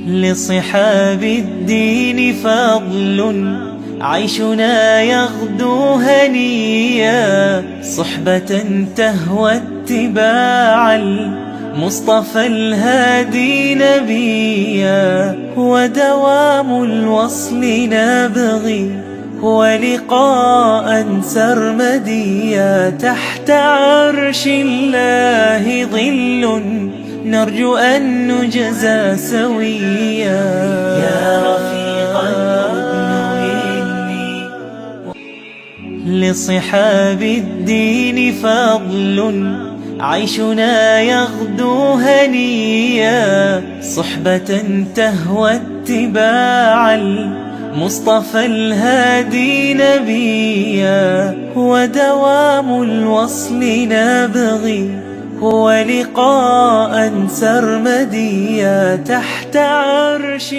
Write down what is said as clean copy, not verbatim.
لصحاب الدين فضل عيشنا يغدو هنيا، صحبة تهوى اتباع المصطفى الهادي نبيا، ودوام الوصل نبغي ولقاء سرمديا، تحت عرش الله ظل نرجو أن نجزى سويا. يا رفيق الهدن إني لصحاب الدين فضل عيشنا يغدو هنيا، صحبة تهوى اتباع المصطفى الهادي نبيا، ودوام الوصل نبغي ولقاء سرمديا، تحت عرش